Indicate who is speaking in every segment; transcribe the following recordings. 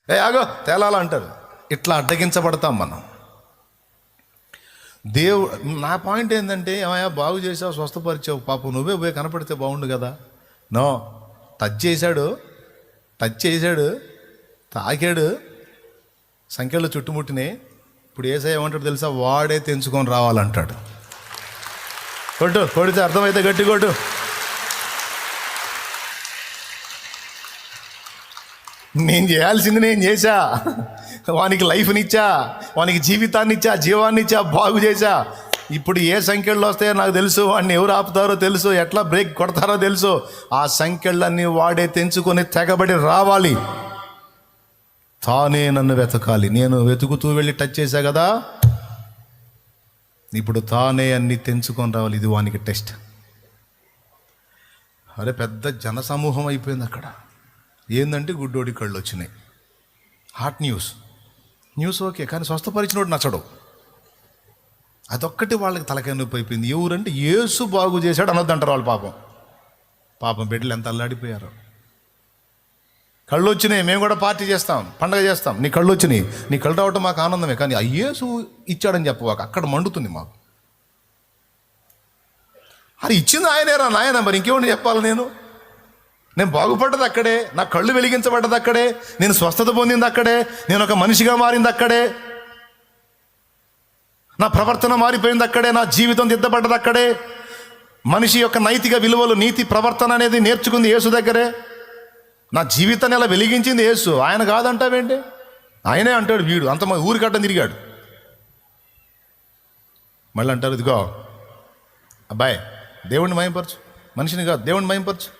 Speaker 1: ఆగో తేలాల అంటారు. ఇట్లా అడ్డగించబడతాం మనం. నా పాయింట్ ఏంటంటే, ఏమయ్యా బాగు చేసావు, స్వస్థపరిచావు, పాపం నువ్వే పోయి కనపడితే బాగుండు కదా. నో, టచ్ చేశాడు, తాకాడు, సంఖ్యలో చుట్టుముట్టినాయి. ఇప్పుడు యేసయ్య ఏమంటాడు తెలుసా? వాడే తెంచుకొని రావాలంటాడు. కొడితే అర్థమైతే గట్టి కొట్టు. నేను చేయాల్సింది నేను చేశా. వానికి లైఫ్నిచ్చా, వానికి జీవితాన్నిచ్చా, జీవాన్నిచ్చా, బాగు చేశా. ఇప్పుడు ఏ సంఖ్యల్లో వస్తాయో నాకు తెలుసు, వాడిని ఎవరు ఆపుతారో తెలుసు, ఎట్లా బ్రేక్ కొడతారో తెలుసు. ఆ సంఖ్యలన్నీ వాడే తెంచుకొని తెగబడి రావాలి. తానే నన్ను వెతకాలి. నేను వెతుకుతూ వెళ్ళి టచ్ చేశా కదా, ఇప్పుడు తానే అన్ని తెంచుకొని రావాలి. ఇది వానికి టెస్ట్. అరే పెద్ద జనసమూహం అయిపోయింది అక్కడ. ఏందంటే గుడ్డోడి కళ్ళు వచ్చినాయి. హాట్ న్యూస్ ఓకే, కానీ స్వస్థపరిచినోడు నచ్చడు. అదొక్కటి వాళ్ళకి తలకాయ నొప్పి అయిపోయింది. ఎవరంటే యేసు బాగు చేశాడు అనొద్దంటారు వాళ్ళు. పాపం బిడ్డలు ఎంత అల్లాడిపోయారు. కళ్ళు వచ్చినాయి, మేము కూడా పార్టీ చేస్తాం, పండగ చేస్తాం. నీ కళ్ళు వచ్చినాయి, నీ కళ్ళు రావటం మాకు ఆనందమే, కానీ ఆ యేసు ఇచ్చాడని చెప్పవాక అక్కడ మండుతుంది మాకు. అది ఇచ్చింది ఆయనేరా నాయన, మరి ఇంకేమని చెప్పాలి? నేను బాగుపడ్డది అక్కడే, నా కళ్ళు వెలిగించబడ్డది అక్కడే, నేను స్వస్థత పొందింది అక్కడే, నేను ఒక మనిషిగా మారింది అక్కడే, నా ప్రవర్తన మారిపోయింది అక్కడే, నా జీవితం దిద్దబడ్డది అక్కడే. మనిషి యొక్క నైతిక విలువలు, నీతి ప్రవర్తన అనేది నేర్చుకుంది యేసు దగ్గరే. నా జీవితాన్ని ఎలా వెలిగించింది యేసు. ఆయన కాదంటావేంటి? ఆయనే అంటాడు. వీడు అంత ఊరికట్టం తిరిగాడు. మళ్ళీ అంటారు, ఇదిగో అబ్బాయి దేవుణ్ణి మయంపరచు, మనిషిని కాదు దేవుణ్ణి మయంపరచు.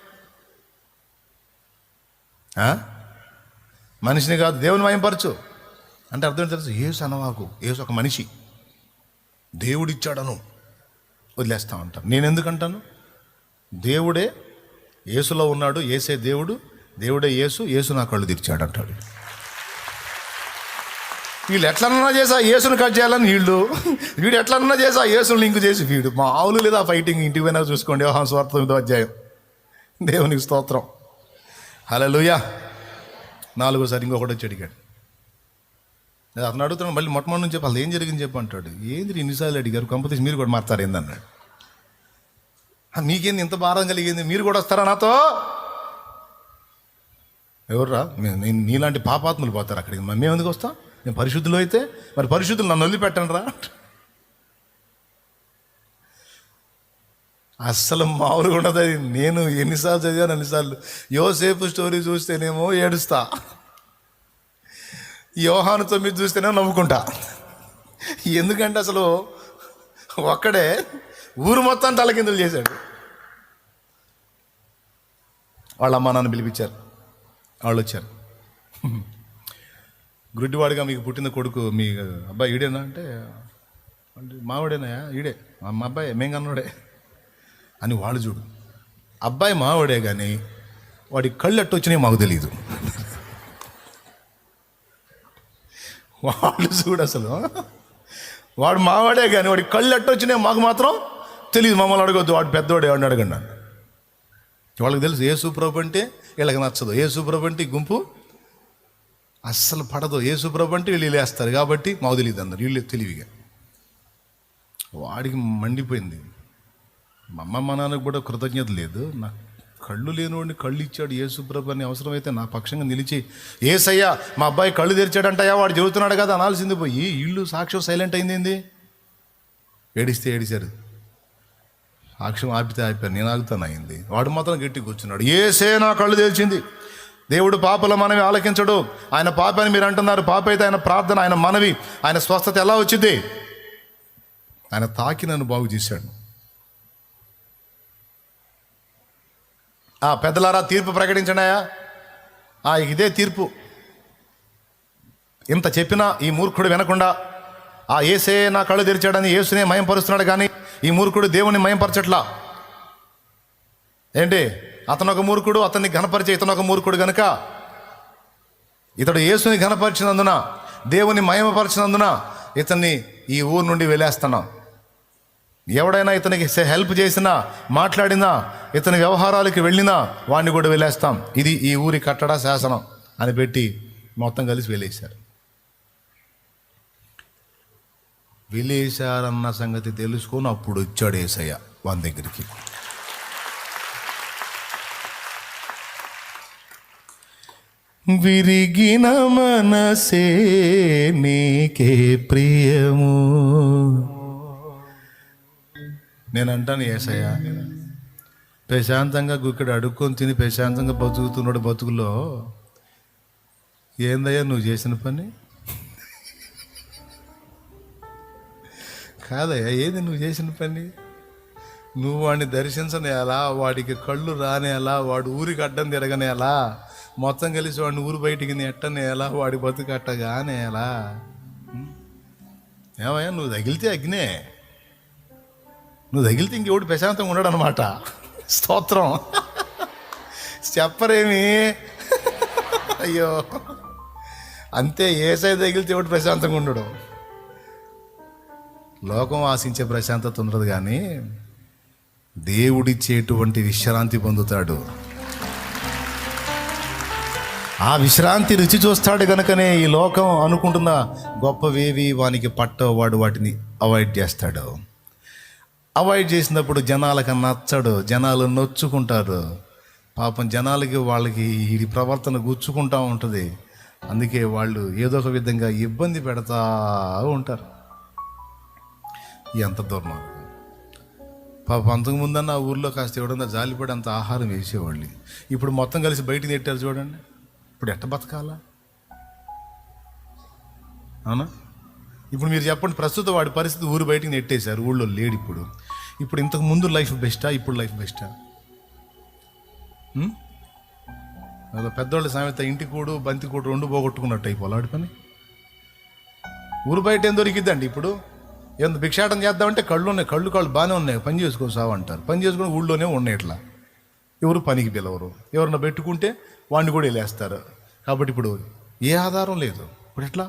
Speaker 1: మనిషిని కాదు దేవుని మయంపరచు అంటే అర్థం తెలుసు. యేసు అనవాకు, యేసు ఒక మనిషి, దేవుడిచ్చాడను వదిలేస్తా ఉంటాను. నేను ఎందుకంటాను? దేవుడే యేసులో ఉన్నాడు, యేసే దేవుడు, దేవుడే యేసు నా కళ్ళు తెరిచాడు అంటాడు. వీళ్ళు ఎట్లన్నా చేసా యేసును కట్ చేయాలని వీడు ఎట్లన్నా చేసా యేసును లింక్ చేసి వీడు మామూలు లేదా ఫైటింగ్. ఇంటికి పోయినా చూసుకోండి, యోహాను సువార్త 9వ అధ్యాయం. దేవునికి స్తోత్రం, హల్లెలూయా. 4వసారి ఇంకొకటి వచ్చి అడిగాడు. అతను అడుగుతున్నాడు, మళ్ళీ మొట్టమొదటి నుంచి చెప్పి అసలు ఏం జరిగింది చెప్పి అంటాడు. ఏంది ఇన్నిసార్లు అడిగారు, కంపతీసి మీరు కూడా మారుతారు ఏందన్నాడు. మీకేంది ఇంత భారం కలిగింది, మీరు కూడా వస్తారా నాతో? ఎవర్రా? నీలాంటి పాపాత్ములు పోతారు అక్కడికి, మేము ఎందుకు వస్తాం? నేను పరిశుద్ధులు అయితే, మరి పరిశుద్ధులు నన్ను వదిలిపెట్టండి రా. అస్సలు మామూలుగా ఉండదు అది. నేను ఎన్నిసార్లు చదివాను అన్నిసార్లు. యోసేపు స్టోరీ చూస్తేనేమో ఏడుస్తా, యోహాను 9 చూస్తేనేమో నవ్వుకుంటా. ఎందుకంటే అసలు ఒక్కడే ఊరు మొత్తం తలకిందులు చేశాడు. వాళ్ళ అమ్మా నాన్న పిలిపించారు, వాళ్ళు వచ్చారు. గుడ్డివాడిగా మీకు పుట్టిన కొడుకు మీ అబ్బాయి ఈడేనా అంటే మావాడేనా? ఈడే మా అబ్బాయి, మేం కన్నోడే అని వాళ్ళు చూడు. అబ్బాయి మావాడే కానీ వాడి కళ్ళు ఎట్టు వచ్చినాయి మాకు తెలియదు. వాళ్ళు చూడు, అసలు వాడు మావాడే కానీ వాడి కళ్ళు ఎట్టు వచ్చినాయి మాకు మాత్రం తెలియదు. మమ్మల్ని అడగొద్దు, వాడు పెద్దవాడే, వాడిని అడగండి. వాళ్ళకి తెలుసు యేసు ప్రభు అంటే వీళ్ళకి నచ్చదు, యేసు ప్రభు అంటే గుంపు అస్సలు పడదు, యేసు ప్రభు అంటే వీళ్ళు లేస్తారు కాబట్టి మాకు తెలియదు అన్నారు. వీళ్ళు తెలివిగా వాడికి మండిపోయింది. మా అమ్మ మా నాన్నకు కూడా కృతజ్ఞత లేదు. నా కళ్ళు లేనివాడిని కళ్ళు ఇచ్చాడు యేసు ప్రభు అని అవసరమైతే నా పక్షంగా నిలిచి, యేసయ్యా మా అబ్బాయి కళ్ళు తెరిచాడంటయ్యా, వాడు చెబుతున్నాడు కదా అనాల్సింది పోయి ఇల్లు సాక్ష్యం సైలెంట్ అయింది. ఏంది ఏడిచారు, సాక్ష్యం ఆపితే ఆపారు, నేను ఆగుతాను అయింది. వాడు మాత్రం గట్టి కూర్చున్నాడు. యేసే నా కళ్ళు తెరిచింది. దేవుడు పాపల మనవి ఆలకించడు. ఆయన పాప అని మీరు అంటున్నారు, పాప అయితే ఆయన ప్రార్థన, ఆయన మనవి, ఆయన స్వస్థత ఎలా వచ్చింది? ఆయన తాకి నన్ను బాగు చేశాడు. పెద్దలారా తీర్పు ప్రకటించడాయా? ఇదే తీర్పు. ఇంత చెప్పినా ఈ మూర్ఖుడు వినకుండా యేసే నా కళ్ళు తెరిచాడని యేసునే మయంపరుస్తున్నాడు, కానీ ఈ మూర్ఖుడు దేవుని మయంపరచట్లా. ఏంటి? అతను ఒక మూర్ఖుడు, అతన్ని ఘనపరిచే ఇతను ఒక మూర్ఖుడు గనుక ఇతడు యేసుని ఘనపరిచినందున, దేవుని మహిమపరిచినందున ఇతన్ని ఈ ఊరు నుండి వెళ్ళేస్తున్నాం. ఎవడైనా ఇతనికి హెల్ప్ చేసినా, మాట్లాడినా, ఇతని వ్యవహారాలకి వెళ్ళినా వాడిని కూడా వెళ్ళేస్తాం. ఇది ఈ ఊరి కట్టడ శాసనం అని పెట్టి మొత్తం కలిసి వెలేశారు. వెలేశారన్న సంగతి తెలుసుకొని అప్పుడు వచ్చాడు యేసయ్య వాని దగ్గరికి. విరిగిన మనసే నీకే ప్రియము. నేను అంటాను, యేసయ్య ప్రశాంతంగా ఇక్కడ అడుక్కొని తిని ప్రశాంతంగా బతుకుతున్నాడు బతుకులో ఏందయ్యా నువ్వు చేసిన పని? కాదయ్యా, ఏది నువ్వు చేసిన పని? నువ్వు వాడిని దర్శించనే ఎలా, వాడికి కళ్ళు రానే ఎలా, వాడు ఊరికి అడ్డం తిరగనే ఎలా, మొత్తం కలిసి వాడిని ఊరు బయటికి ఎట్టనే ఎలా, వాడి బతుకు అట్టగానే ఎలా? ఏమయ్యా నువ్వు తగిలితే అగ్నే, నువ్వు తగిలితే ఇంకెవడు ప్రశాంతంగా ఉన్నాడు అనమాట. స్తోత్రం. చెప్పరేమి? అయ్యో అంతే, యేసయ్య తగిలితే ఎవడు ప్రశాంతంగా ఉండడు. లోకం ఆశించే ప్రశాంతత ఉండదు, కానీ దేవుడిచ్చేటువంటి విశ్రాంతి పొందుతాడు. ఆ విశ్రాంతి రుచి చూస్తాడు కనుకనే ఈ లోకం అనుకుంటున్న గొప్పవేవి వానికి పట్టో వాడు వాటిని అవాయిడ్ చేస్తాడు. అవాయిడ్ చేసినప్పుడు జనాలకు నచ్చడు, జనాలు నొచ్చుకుంటారు. పాపం జనాలకి వాళ్ళకి ఈ ప్రవర్తన గుచ్చుకుంటూ ఉంటుంది. అందుకే వాళ్ళు ఏదో ఒక విధంగా ఇబ్బంది పెడతా ఉంటారు. ఎంత దుర్మార్గం. పాపం అంతకుముందన్న ఆ ఊర్లో కాస్త ఎవడన్నా జాలిపడి అంత ఆహారం వేసేవాళ్ళు. ఇప్పుడు మొత్తం కలిసి బయటికి నెట్టారు చూడండి. ఇప్పుడు ఎట్ట బతకాలా? అవునా? ఇప్పుడు మీరు చెప్పండి, ప్రస్తుతం వాడి పరిస్థితి ఊరు బయటికి నెట్టేశారు, ఊళ్ళో లేడు. ఇప్పుడు ఇంతకు ముందు లైఫ్ బెస్టా, ఇప్పుడు లైఫ్ బెస్టా? పెద్దవాళ్ళ సామెత, ఇంటి కూడు బంతి కూడు రెండు పోగొట్టుకున్నట్టు అయిపోలాడు పని. ఊరు బయట ఏం దొరికిద్దండి ఇప్పుడు? ఎంత భిక్షాటం చేద్దామంటే కళ్ళు ఉన్నాయి, కళ్ళు బాగానే ఉన్నాయి, పని చేసుకో సావంటారు. పని చేసుకుని ఊళ్ళోనే ఉన్నాయి. ఇట్లా ఎవరు పనికి పిలవరు. ఎవరన్నా పెట్టుకుంటే వాడిని కూడా వెళ్ళేస్తారు. కాబట్టి ఇప్పుడు ఏ ఆధారం లేదు. ఇప్పుడు ఎట్లా?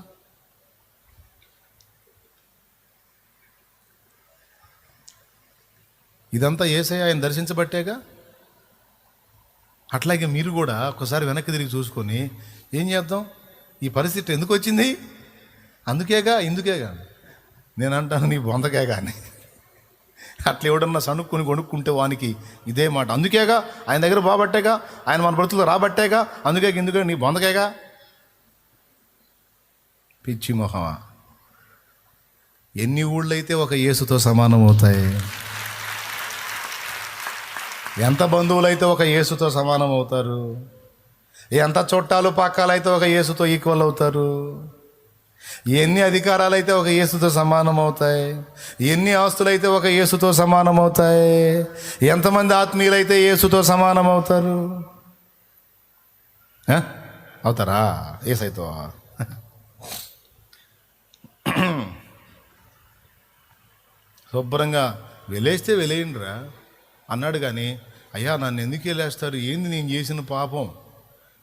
Speaker 1: ఇదంతా యేసయ్య ఆయన దర్శించబట్టేగా. అట్లాగే మీరు కూడా ఒకసారి వెనక్కి తిరిగి చూసుకొని ఏం చేద్దాం, ఈ పరిస్థితి ఎందుకు వచ్చింది? ఇందుకేగా నేను అంటాను, నీ బొందకే కానీ. అట్లా ఎవడన్నా సనుక్కుని కొనుక్కుంటే వానికి ఇదే మాట. అందుకేగా ఆయన దగ్గర బాబట్టేగా, ఆయన మన బ్రతుకులు రాబట్టేగా, ఇందుకే నీ బొందకేగా. పిచ్చి మొహమా. ఎన్ని ఊళ్ళైతే ఒక యేసుతో సమానం అవుతాయి? ఎంత బంధువులైతే ఒక యేసుతో సమానం అవుతారు? ఎంత చుట్టాలు పక్కాలైతే ఒక యేసుతో ఈక్వల్ అవుతారు? ఎన్ని అధికారాలైతే ఒక యేసుతో సమానం అవుతాయి? ఎన్ని ఆస్తులైతే ఒక యేసుతో సమానం అవుతాయి? ఎంతమంది ఆత్మీయులైతే యేసుతో సమానం అవుతారు? అవుతారా? యేసయ్యతో శుభ్రంగా వెలేస్తే వెలేయండిరా అన్నాడు. కానీ అయ్యా నన్ను ఎందుకు వెళ్ళేస్తారు, ఏంది నేను చేసిన పాపం?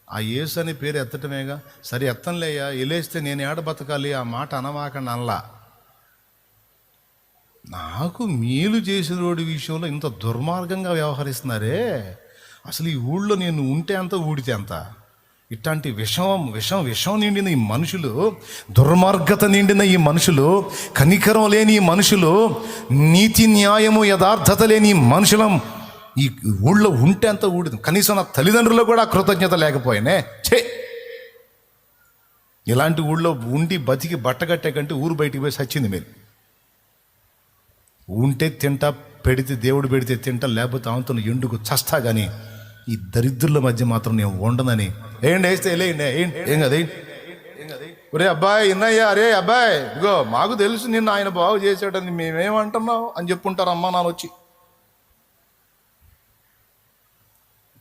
Speaker 1: ఆ యేసు అనే పేరు ఎత్తటమేగా. సరే ఎత్తంలేయ్యా, వెళ్ళేస్తే నేను ఏడ బతకాలి? ఆ మాట అనమాకండి అనలా. నాకు మేలు చేసిన రోడ్డు విషయంలో ఇంత దుర్మార్గంగా వ్యవహరిస్తున్నారే. అసలు ఈ ఊళ్ళో నేను ఉంటే అంత ఊడితే అంత. ఇట్లాంటి విషం నిండిన ఈ మనుషులు, దుర్మార్గత నిండిన ఈ మనుషులు, కనికరం లేని ఈ మనుషులు, నీతి న్యాయము యథార్థత లేని ఈ మనుషులం ఈ ఊళ్ళో ఉంటే అంత ఊడిది. కనీసం నా తల్లిదండ్రులు కూడా కృతజ్ఞత లేకపోయినే. ఇలాంటి ఊళ్ళో ఉండి బతికి బట్టగట్టే కంటే ఊరు బయటికి పోయి సచ్చింది మీరు. ఉంటే తింటా, పెడితే దేవుడు పెడితే తింటా, లేకపోతే ఆమెతో ఎండుకు చస్తా. కానీ ఈ దరిద్రుల మధ్య మాత్రం నేను ఉండనని వేస్తే ఏం కదా. ఒరే అబ్బాయి ఇన్నయ్యా, అరే అబ్బాయి ఇగో మాకు తెలుసు నిన్ను ఆయన బాగు చేశాడని, మేమేమంటున్నావు అని చెప్పుంటారు అమ్మా నాన్న వచ్చి.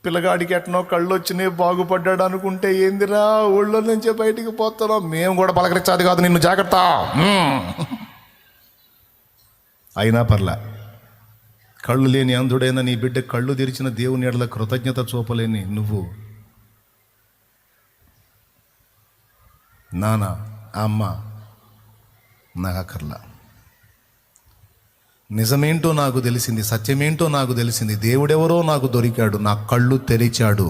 Speaker 1: పిల్లగాడికి ఎట్నో కళ్ళు వచ్చినాయి, బాగుపడ్డాడు అనుకుంటే ఏందిరా ఊళ్ళో నుంచే బయటికి పోతున్నావు. మేము కూడా పలకరించాది కాదు నిన్ను, జాగ్రత్త. అయినా పర్లే, కళ్ళు లేని అంధుడైన నీ బిడ్డ కళ్ళు తెరిచిన దేవుని ఎడల కృతజ్ఞత చూపలేని నువ్వు, నాన్న అమ్మ నాకు అక్కర్లా, నిజమేంటో నాకు తెలిసింది, సత్యమేంటో నాకు తెలిసింది, దేవుడెవరో నాకు దొరికాడు, నా కళ్ళు తెరిచాడు.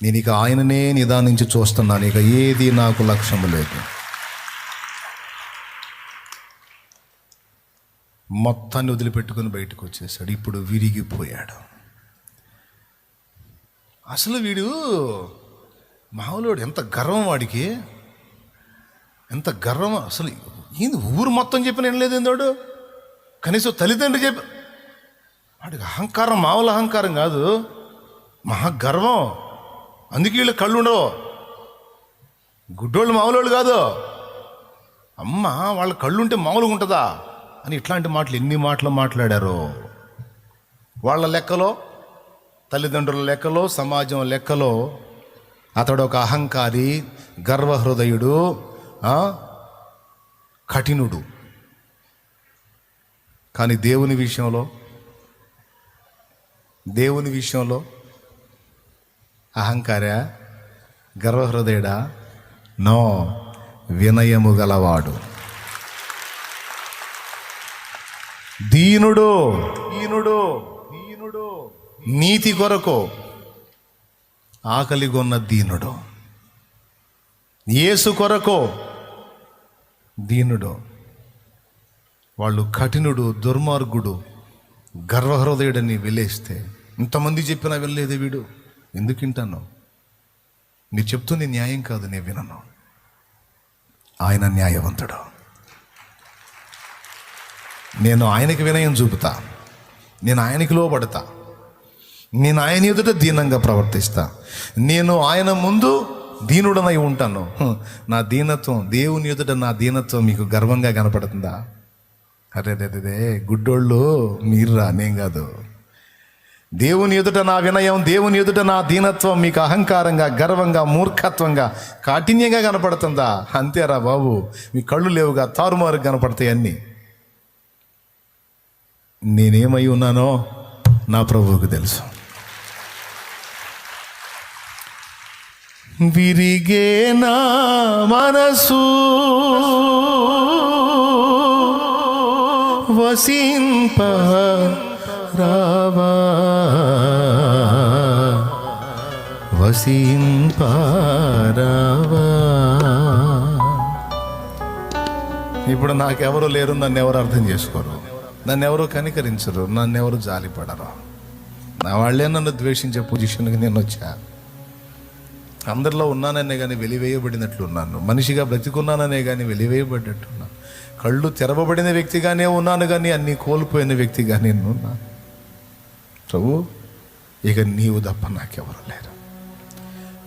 Speaker 1: నేను ఇక ఆయననే నిదానించి చూస్తున్నాను, ఇక ఏది నాకు లక్ష్యము లేదు. మొత్తాన్ని వదిలిపెట్టుకుని బయటకు వచ్చేసాడు. ఇప్పుడు విరిగిపోయాడు. అసలు వీడు మామూలుడు, ఎంత గర్వం వాడికి, ఎంత గర్వం అసలు. ఏంది ఊరు మొత్తం చెప్పిన ఏం లేదు ఏందోడు, కనీసం తల్లిదండ్రులు చెప్పి. వాడికి అహంకారం మామూలు అహంకారం కాదు, మహాగర్వం. అందుకే వీళ్ళు కళ్ళు ఉండవు. గుడ్డోళ్ళు మామూలు కాదు. అమ్మ వాళ్ళ కళ్ళుంటే మామూలుగా ఉంటుందా అని ఇట్లాంటి మాటలు ఎన్ని మాటలు మాట్లాడారు. వాళ్ళ లెక్కలో, తల్లిదండ్రుల లెక్కలో, సమాజం లెక్కలో అతడు ఒక అహంకారి, గర్వహృదయుడు, కఠినుడు. కానీ దేవుని విషయంలో అహంకారా, గర్వహృదయుడా? నో, వినయము గలవాడు, దీనుడు, నీతి కొరకు ఆకలిగొన్న దీనుడు, యేసు కొరకు దీనుడు. వాళ్ళు కఠినుడు, దుర్మార్గుడు, గర్వహృదయుడని వెళ్ళేస్తే ఇంతమంది చెప్పినా వెళ్ళలేదు వీడు. ఎందుకు వింటాను? మీరు చెప్తుంది న్యాయం కాదు, నేను వినను. ఆయన న్యాయవంతుడు. నేను ఆయనకి వినయం చూపుతా, నేను ఆయనకి లోబడతా, నేను ఆయన ఎదుట దీనంగా ప్రవర్తిస్తా, నేను ఆయన ముందు దీనుడనై ఉంటాను. నా దీనత్వం, దేవుని ఎదుట నా దీనత్వం మీకు గర్వంగా కనపడుతుందా? అరే గుడ్డోళ్ళు మీరురా, నేను కాదు. దేవుని ఎదుట నా వినయం, దేవుని ఎదుట నా దీనత్వం మీకు అహంకారంగా, గర్వంగా, మూర్ఖత్వంగా, కాఠిన్యంగా కనపడుతుందా? అంతేరా బాబు, మీ కళ్ళు లేవుగా, తారుమారు కనపడతాయి అన్నీ. నేనేమై ఉన్నానో నా ప్రభువుకు తెలుసు. విరిగే నా మనసు వసింప రావా, వసింప రావా. ఇప్పుడు నాకెవరు లేరు, నన్ను ఎవరు అర్థం చేసుకోరు, నన్ను ఎవరు కనికరించరు, నన్ను ఎవరు జాలిపడరు. నా వాళ్ళే నన్ను ద్వేషించే పొజిషన్కి నేను వచ్చా. అందరిలో ఉన్నాననే కానీ వెలివేయబడినట్లున్నాను, మనిషిగా బ్రతికున్నాననే కానీ వెలివేయబడ్డట్టున్నాను, కళ్ళు తెరవబడిన వ్యక్తిగానే ఉన్నాను కానీ అన్నీ కోల్పోయిన వ్యక్తిగానే ఉన్నాను. ప్రభు, ఇక నీవు తప్ప నాకెవరు లేరు.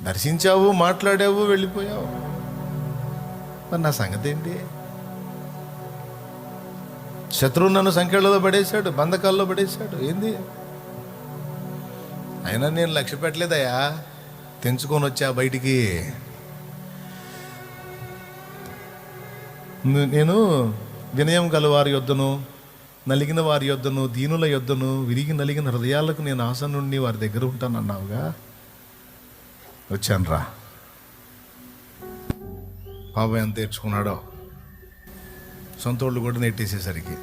Speaker 1: దర్శించావు, మాట్లాడావు, వెళ్ళిపోయావు, మరి నా సంగతి ఏంటి? శత్రువు నన్ను సంఖ్యలలో పడేశాడు, బంధకాల్లో పడేశాడు, ఏంది? అయినా నేను లక్ష్య పెట్టలేదయ్యా, తెంచుకొని వచ్చా బయటికి. నేను వినయం గల వారి యొద్దను, నలిగిన వారి యొద్దను, దీనుల యొద్దను, విరిగి నలిగిన హృదయాలకు నేను ఆసన్నుండి వారి దగ్గర ఉంటానన్నావుగా. వచ్చాను రా. బాబాయ్ ఎంత తెచ్చుకున్నాడో, సొంతోళ్ళు కూడా నెట్టేసేసరికి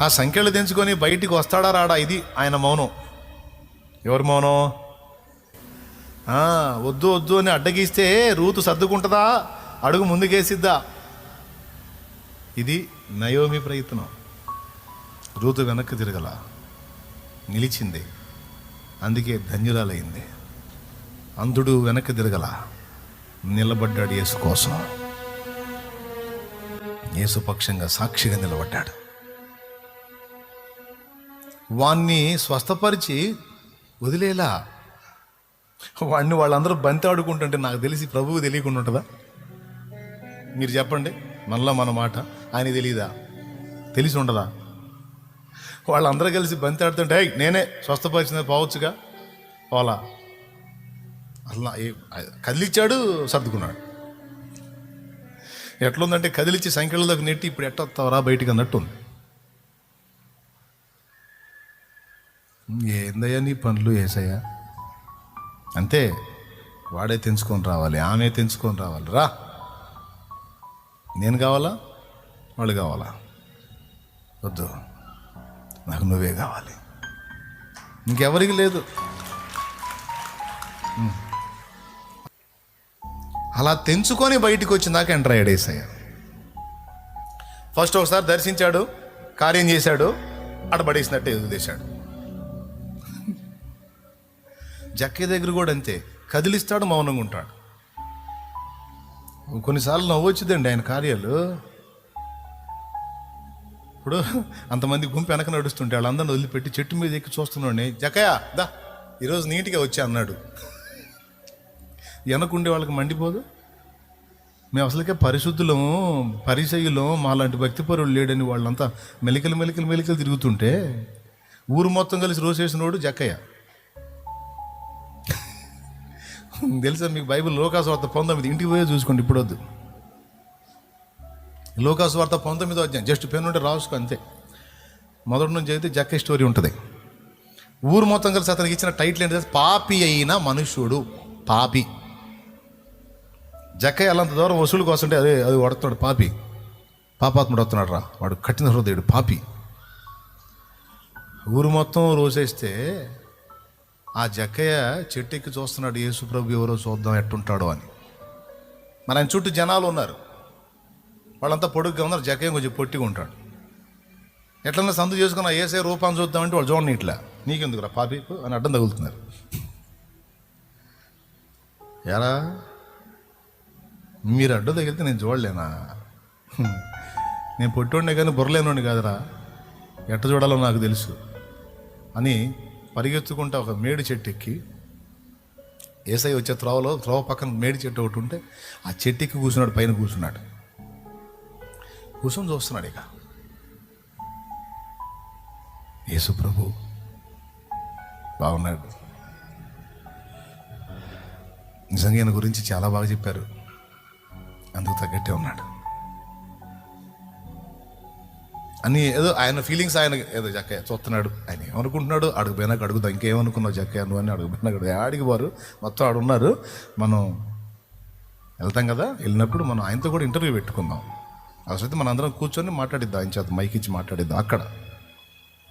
Speaker 1: ఆ సంఖ్యలు తెంచుకొని బయటికి వస్తాడా రాడా? ఇది ఆయన మౌనం. ఎవరు మౌనం? వద్దు వద్దు అని అడ్డగిస్తే రూతు సర్దుకుంటుందా, అడుగు ముందుకేసిద్దా? ఇది నయోమి ప్రయత్నం. రూతు వెనక్కి తిరగల, నిలిచింది, అందుకే ధన్యురాలైంది. అంధుడు వెనక్కి తిరగల, నిలబడ్డాడు యేసు కోసం, యేసు పక్షంగా సాక్షిగా నిలబడ్డాడు. వాణ్ణి స్వస్థపరిచి వదిలేలా, వాడిని వాళ్ళందరూ బంతి ఆడుకుంటుంటే నాకు తెలిసి ప్రభువు తెలియకుండా ఉంటుందా? మీరు చెప్పండి, మళ్ళా మన మాట ఆయన తెలియదా? తెలిసి ఉండదా? వాళ్ళందరూ కలిసి బంతి ఆడుతుంటే నేనే స్వస్థపరిచిన పోవచ్చుగా, పోలా. అలా కదిలిచ్చాడు, సర్దుకున్నాడు. ఎట్లుందంటే కదిలిచ్చి సంఖ్యలలోకి నెట్టి ఇప్పుడు ఎట్టొస్తావరా బయటికి అన్నట్టు ఉంది. ఏందయ్యా నీ పనులు ఏసయ్యా? అంతే, వాడే తెంచుకొని రావాలి, ఆమె తెంచుకొని రావాలి. రా, నేను కావాలా, వాళ్ళు కావాలా? వద్దు, నాకు నువ్వే కావాలి, ఇంకెవరికి లేదు. అలా తెంచుకొని బయటికి వచ్చిందాక ఎంటర్ అయ్యాడు యేసయ్య. ఫస్ట్ ఒకసారి దర్శించాడు, కార్యం చేశాడు, అడబడేసినట్టే వదిలేశాడు. జక్కయ్య దగ్గర కూడా అంతే, కదిలిస్తాడు, మౌనంగా ఉంటాడు. కొన్నిసార్లు నవ్వు వచ్చిందండి ఆయన కార్యాలు. ఇప్పుడు అంతమంది గుంపు వెనక నడుస్తుంటే వాళ్ళందరిని వదిలిపెట్టి చెట్టు మీద ఎక్కి చూస్తున్నాడు. జక్కయ్య దా ఈరోజు నీట్గా వచ్చా అన్నాడు. వెనకుండే వాళ్ళకి మండిపోదు? మేము అసలుకే పరిశుద్ధులము, పరిసయ్యులం, మాలాంటి భక్తిపరులు లేడని వాళ్ళంతా మెలికలు తిరుగుతుంటే ఊరు మొత్తం కలిసి రోసేసినోడు జక్కయ్య. తెలుసా మీకు బైబిల్ లోకాసువార్త 19, ఇంటికి పోయే చూసుకోండి, ఇప్పుడు వద్దు. లోకాసువార్త 19వ అధ్యాయం, జస్ట్ పెన్ ఉంటే రాసుకో అంతే. మొదటి నుంచి అయితే జక్కయ్య స్టోరీ ఉంటుంది. ఊరు మొత్తం కలిసి అతనికి ఇచ్చిన టైటిల్ ఏంటంటే పాపి అయిన మనుష్యుడు. పాపి. జక్కయ్య అలాంత దూరం వసూలు కోసంటే అది వడుతున్నాడు. పాపి, పాపాత్ముడు వస్తున్నాడు రా, వాడు కఠిన హృదయుడు, పాపి. ఊరు మొత్తం రోసేస్తే ఆ జక్కయ్య చెట్టు ఎక్కి చూస్తున్నాడు, యేసు ప్రభు ఎవరో చూద్దాం ఎట్టుంటాడో అని. మరి ఆయన చుట్టూ జనాలు ఉన్నారు, వాళ్ళంతా పొడుగ్గా ఉన్నారు. జక్కయ్య కొంచెం పొట్టిగా ఉంటాడు. ఎట్లన్నా సందు చేసుకున్నా యేసయ్య రూపాన్ని చూద్దామంటే వాళ్ళు చూడండి, ఇట్లా నీకెందుకురా పాపి అని అడ్డం తగులుతున్నారు. ఎరా మీరు అడ్డు తగిలితే నేను చూడలేనా? నేను పొట్టోడినే కానీ బుర్రలేనోడిని కాదురా, ఎట్ట చూడాలో నాకు తెలుసు అని పరిగెత్తుకుంటా ఒక మేడి చెట్టు ఎక్కి, యేసయ్య వచ్చే త్రోవ పక్కన మేడి చెట్టు ఒకటి ఉంటే ఆ చెట్టు ఎక్కి కూర్చున్నాడు. పైన కూర్చున్నాడు, కూర్చొని చూస్తున్నాడు. ఇక యేసు ప్రభు బాగున్నాడు. నిజంగా ఈయన గురించి చాలా బాగా చెప్పారు, అందుకు తగ్గట్టే ఉన్నాడు అని ఏదో ఆయన ఫీలింగ్స్. ఆయన ఏదో జక్కయ్య చూస్తున్నాడు, ఆయన ఏమనుకుంటున్నాడు, అడుగుపోయినాక అడుగుతా, ఇంకేమనుకున్నావు జక్కయ్య నువ్వు అని. అడుగుపోయినాక ఆడికి వారు మొత్తం ఆడున్నారు. మనం వెళ్తాం కదా, వెళ్ళినప్పుడు మనం ఆయనతో కూడా ఇంటర్వ్యూ పెట్టుకుందాం. అసలు మనం అందరం కూర్చొని మాట్లాడిద్దాం, ఆయన చేత మైక్ ఇచ్చి మాట్లాడిద్దాం అక్కడ.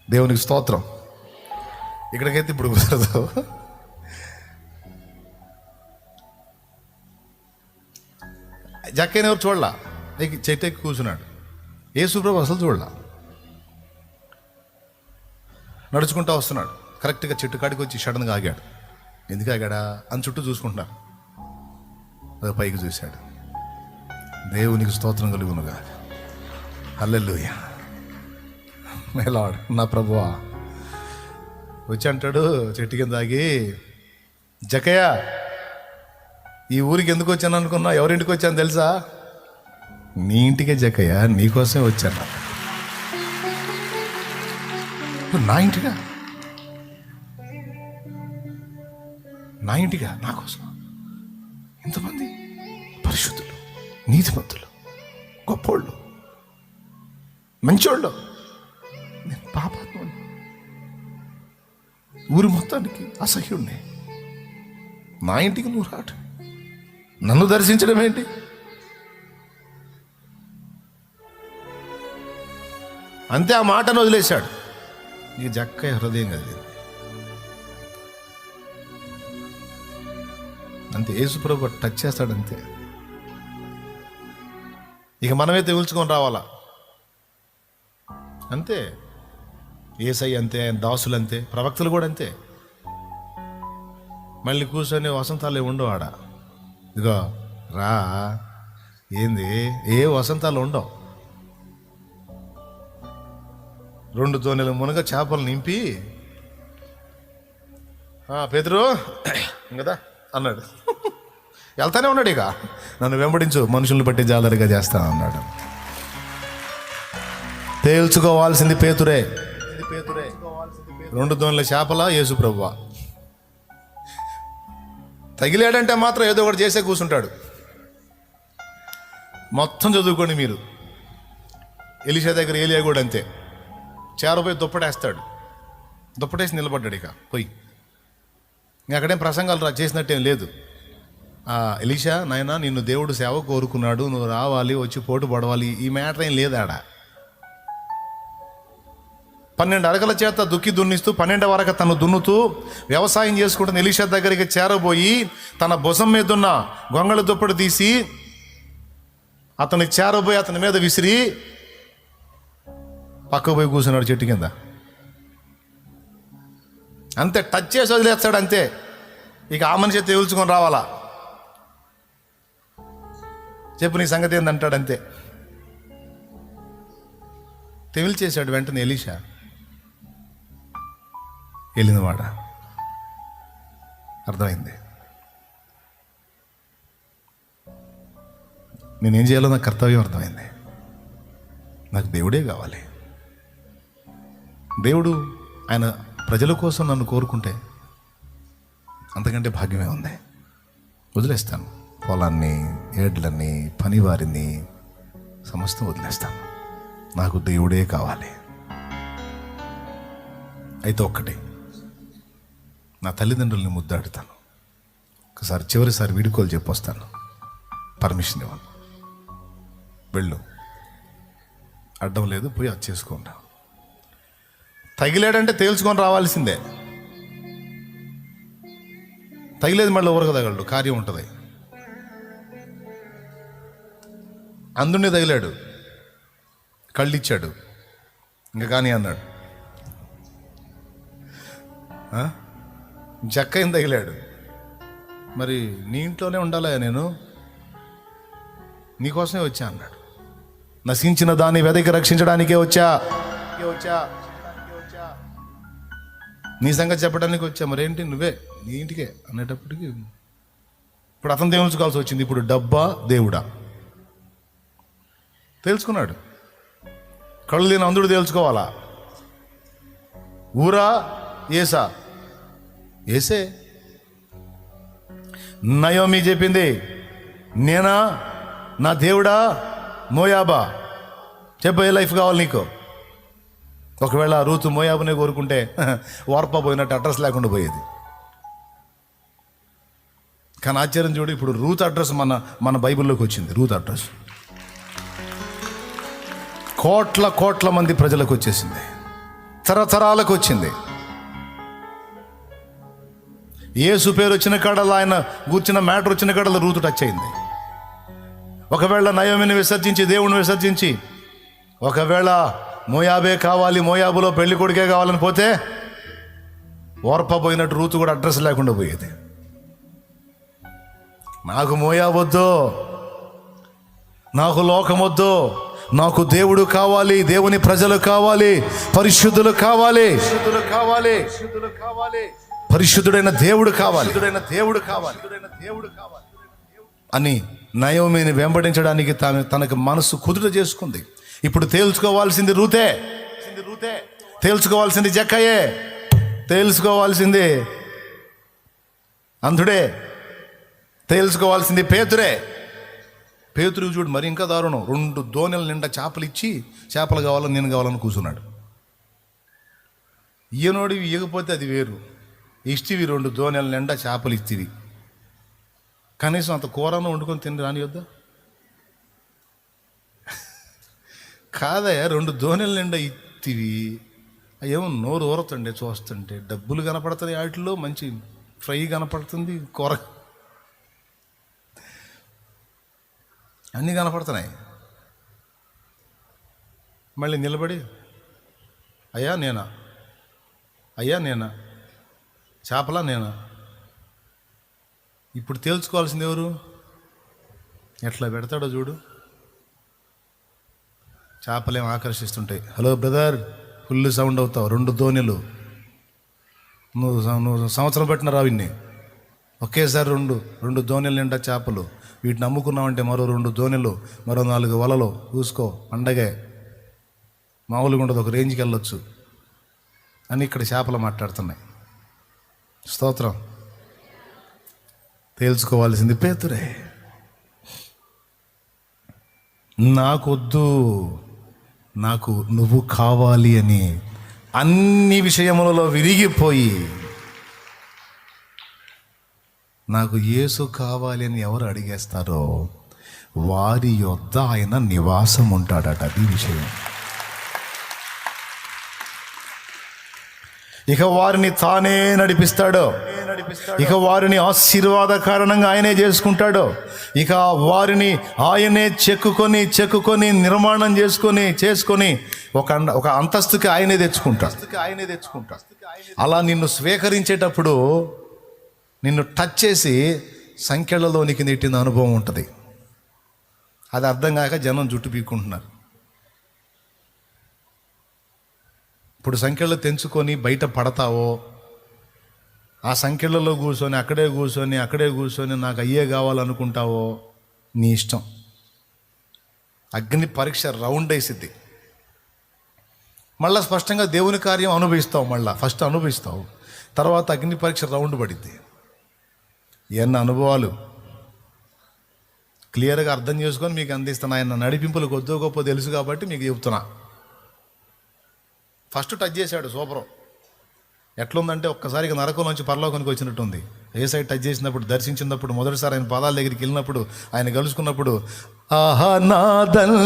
Speaker 1: దేవునికి స్తోత్రం. ఇక్కడికైతే ఇప్పుడు కుదరదు. జక్కయ్యని ఎవరు చూడలా, చెట్టు ఎక్కి కూర్చున్నాడు. యేసు ప్రభు అసలు చూడలా, నడుచుకుంటూ వస్తున్నాడు. కరెక్ట్గా చెట్టు కాడికి వచ్చి సడన్గా ఆగాడు. ఎందుకు ఆగాడా అని చుట్టూ చూసుకుంటున్నారు. అది పైకి చూశాడు. దేవునికి స్తోత్రం కలుగునుగా. హల్లెలూయా. మై లార్డ్, నా ప్రభువా. వచ్చి అంటాడు చెట్టు కింద ఆగి, జక్కయ్య ఈ ఊరికి ఎందుకు వచ్చాను అనుకున్నా? ఎవరింటికి వచ్చాను తెలుసా? నీ ఇంటికే జక్కయ్య, నీకోసమే వచ్చాను. నా ఇంటిగా? నా ఇంటిగా? నా కోసం ఇంతమంది పరిశుద్ధులు, నీతిమంతులు, గొప్పోళ్ళు, మంచోళ్ళు, నేను పాపాత్ముడిని, ఊరి మొత్తానికి అసహ్యుడిని. నా ఇంటికి నువ్వు రాటు, నన్ను దర్శించడం ఏంటి? అంతే, ఆ మాటను వదిలేశాడు. ఇక జక్కయ్య హృదయం కదిలింది. అంతే, యేసుప్రభు టచ్ చేస్తాడు అంతే. ఇక మనమే తెగుల్చుకొని రావాలా అంతే. యేసయ్య అంతే, ఆయన దాసులు అంతే, ప్రవక్తలు కూడా అంతే. మళ్ళీ కూర్చొని వసంతాలు ఉండవు ఆడ. ఇదిగో రా, ఏంది, ఏ వసంతాలు ఉండవు. 2 దోణెల మునగ చేపలు నింపి, పేతురు కదా అన్నాడు. వెళ్తానే ఉన్నాడు. ఇక నన్ను వెంబడించు, మనుషుల్ని బట్టి జాలరిగా చేస్తాను అన్నాడు. తేల్చుకోవాల్సింది పేతురే. 2 దోణెల చేపల యేసు ప్రభువా. తగిలాడంటే మాత్రం ఏదో ఒకటి చేసే కూర్చుంటాడు. మొత్తం చదువుకోండి మీరు. ఎలీషా దగ్గర ఏలియా కూడా అంతే. చేరపోయి దుప్పటేస్తాడు, దుప్పటేసి నిలబడ్డాడు. ఇక పోయి అక్కడేం ప్రసంగాలు చేసినట్టేం లేదు. ఎలీషా, నాయనా నిన్ను దేవుడు సేవ కోరుకున్నాడు, నువ్వు రావాలి, వచ్చి పోటు పడవాలి, ఈ మ్యాటర్ ఏం లేదు ఆడ. 12 అరకల చేత దుక్కి దున్నిస్తూ 12వ అరక తను దున్నుతూ వ్యవసాయం చేసుకుంటున్న ఎలీషా దగ్గరికి చేరబోయి తన భుజం మీద ఉన్న గొంగళ దుప్పటి తీసి అతని చేరబోయి అతని మీద విసిరి పక్కకు పోయి కూర్చున్నాడు చెట్టు కింద. అంతే, టచ్ చేసి వదిలేస్తాడు అంతే. ఇక ఆ మనిషి తేల్చుకొని రావాలా, చెప్పు నీ సంగతి ఏందంటాడు అంతే. తెవిల్చేశాడు వెంటనే ఎలీషా. వెళ్ళినవాడ అర్థమైంది. నేనేం చేయాలో నాకు కర్తవ్యం అర్థమైంది. నాకు దేవుడే కావాలి. దేవుడు ఆయన ప్రజల కోసం నన్ను కోరుకుంటే అంతకంటే భాగ్యమే ఉంది. వదిలేస్తాను, పొలాన్ని, ఏడ్లని, పనివారిని సమస్తం వదిలేస్తాను. నాకు దేవుడే కావాలి. అయితే ఒక్కటే, నా తల్లిదండ్రుల్ని ముద్దాడుతాను. ఒకసారి చివరిసారి వీడుకోలు చెప్పొస్తాను, పర్మిషన్ ఇవ్వను. వెళ్ళు, అడ్డం లేదు, పోయి అది చేసుకుంటా. తగిలేడంటే తేల్చుకొని రావాల్సిందే. తగిలేదు మళ్ళీ ఊరకదగలడు, కార్యం ఉంటుంది. అందునే తగిలాడు, కళ్ళిచ్చాడు, ఇంకా కానీ అన్నాడు. జక్కయ్యని తగిలాడు, మరి నీ ఇంట్లోనే ఉండాలా, నేను నీకోసమే వచ్చా అన్నాడు. నశించిన దాన్ని వెదకి రక్షించడానికే వచ్చా, నీ సంగతి చెప్పడానికి వచ్చా. మరేంటి నువ్వే నీ ఇంటికే అనేటప్పటికి ఇప్పుడు అతను తేల్చుకోవాల్సి వచ్చింది. ఇప్పుడు డబ్బా దేవుడా తెలుసుకున్నాడు. కళ్ళు లేని అందుడు తేల్చుకోవాలా, ఊరా ఏసా? ఏసే. నయోమి చెప్పింది, నేనా, నా దేవుడా, మోయాబా? చెప్పు, ఏ లైఫ్ కావాలి నీకు? ఒకవేళ రూతు మోయాబునే కోరుకుంటే వార్పా పోయినట్టు అడ్రస్ లేకుండా పోయేది. కానీ ఆశ్చర్యం చూడు, ఇప్పుడు రూత్ అడ్రస్ మన బైబిల్లోకి వచ్చింది. రూత్ అడ్రస్ కోట్ల మంది ప్రజలకు వచ్చేసింది, తరతరాలకు వచ్చింది. యేసు పేరు వచ్చిన కాడలో, ఆయన కూర్చున్న మ్యాటర్ వచ్చిన కాడలో రూతు టచ్ అయింది. ఒకవేళ నయోమిని విసర్జించి, దేవుని విసర్జించి, ఒకవేళ మోయాబే కావాలి, మోయాబులో పెళ్లి కొడుకే కావాలని పోతే ఓర్ప పోయినట్టు రూతు కూడా అడ్రస్ లేకుండా పోయేది. నాకు మోయాబొద్దు, నాకు లోకమొద్దు, నాకు దేవుడు కావాలి, దేవుని ప్రజలు కావాలి, పరిశుద్ధులు కావాలి, పరిశుద్ధుడైన దేవుడు కావాలి అని నయోమిని వెంబడించడానికి తనకు మనసు కుదుట చేసుకుంది. ఇప్పుడు తేల్చుకోవాల్సింది రూతే, తేల్చుకోవాల్సింది జక్కయే, తేల్చుకోవాల్సింది అంధుడే, తేల్చుకోవాల్సింది పేతురే. పేతురు చూడు మరి ఇంకా దారుణం. 2 దోణెల నిండా చేపలు ఇచ్చి, చేపలు కావాలని నేను కావాలని కూర్చున్నాడు. ఈయనోడివి ఇవ్వకపోతే అది వేరు, ఇష్టివి 2 దోణెల నిండా చేపలు ఇచ్చివి, కనీసం అంత కూరను వండుకొని తిని రాని వద్దా? కాదయా, 2 దోణెల నిండా ఇత్తివి, ఏమో నోరు ఊరతుండే చూస్తుంటే. డబ్బులు కనపడుతుంది వాటిలో, మంచి ఫ్రై కనపడుతుంది, కూర అన్నీ కనపడుతున్నాయి. మళ్ళీ నిలబడి అయ్యా నేనా, చేపలా నేనా? ఇప్పుడు తేల్చుకోవాల్సింది ఎవరు? ఎట్లా పెడతాడో చూడు. చేపలేం ఆకర్షిస్తుంటాయి. హలో బ్రదర్, ఫుల్ సౌండ్ అవుతావు. 2 దోణెలు నువ్వు సంవత్సరం పెట్టిన రావిన్ని ఒకేసారి 2 దోణెలు నిండా చేపలు. వీటిని అమ్ముకున్నామంటే మరో 2 దోణెలు, మరో 4 వలలు చూసుకో, పండగే మామూలుగా ఉండదు, ఒక రేంజ్కి వెళ్ళొచ్చు అని ఇక్కడ చేపలు మాట్లాడుతున్నాయి. స్తోత్రం. తేల్చుకోవాల్సింది పేతురే. నాకొద్దు, నాకు నువ్వు కావాలి అని అన్ని విషయములలో విరిగిపోయి, నాకు యేసు కావాలి అని ఎవరు అడిగేస్తారో వారి యొద్ద ఆయన నివాసం ఉంటాడట. అది విషయం. ఇక వారిని తానే నడిపిస్తాడు. ఇక వారిని ఆశీర్వాద కారణంగా ఆయనే చేసుకుంటాడు. ఇక వారిని ఆయనే చెక్కుకొని నిర్మాణం చేసుకొని ఒక అంతస్తుకి ఆయనే తెచ్చుకుంటాడు. అలా నిన్ను స్వీకరించేటప్పుడు నిన్ను టచ్ చేసి సంఖ్యలలోనికి నెట్టిన అనుభవం ఉంటుంది. అది అర్థం కాక జనం జుట్టు పీక్కుంటున్నారు. ఇప్పుడు సంఖ్యలు తెంచుకొని బయట పడతావో, ఆ సంఖ్యలలో కూర్చొని అక్కడే కూర్చొని నాకు అయ్యే కావాలనుకుంటావో నీ ఇష్టం. అగ్ని పరీక్ష రౌండ్ వేసిద్ది. మళ్ళీ స్పష్టంగా దేవుని కార్యం అనుభవిస్తావు. మళ్ళీ ఫస్ట్ అనుభవిస్తావు, తర్వాత అగ్ని పరీక్ష రౌండ్ పడిద్ది. ఎన్న అనుభవాలు క్లియర్గా అర్థం చేసుకొని మీకు అందిస్తాను. ఆయన నడిపింపులు కొద్దో గొప్ప తెలుసు కాబట్టి మీకు చెప్తున్నా. ఫస్ట్ టచ్ చేశాడు, సూపరం. ఎట్లుందంటే ఒక్కసారిగా నరకంలోంచి పరలోకానికి వచ్చినట్టుంది. ఏ సైడ్ టచ్ చేసినప్పుడు, దర్శించినప్పుడు, మొదటిసారి ఆయన పాదాల దగ్గరికి వెళ్ళినప్పుడు, ఆయన కలుసుకున్నప్పుడు, ఆహా నాదల్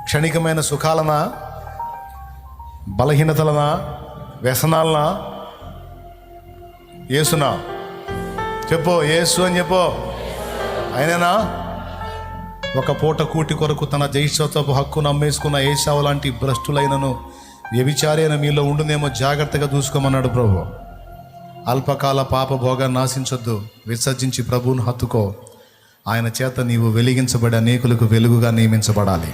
Speaker 1: క్షణికమైన సుఖాలనా, బలహీనతలనా, వ్యసనాలనా, యేసునా? చెప్పు, యేసు అని చెప్పు. ఆయనేనా? ఒక పూట కూటి కొరకు తన జైషత్వపు హక్కును అమ్మేసుకున్న ఏశావు లాంటి భ్రష్టులైనను వ్యభిచారి అయిన మీలో ఉండునేమో జాగ్రత్తగా చూసుకోమన్నాడు ప్రభు. అల్పకాల పాప భోగాన్ని నాశించొద్దు, విసర్జించి ప్రభువును హత్తుకో. ఆయన చేత నీవు వెలిగించబడి అనేకులకు వెలుగుగా నియమించబడాలి.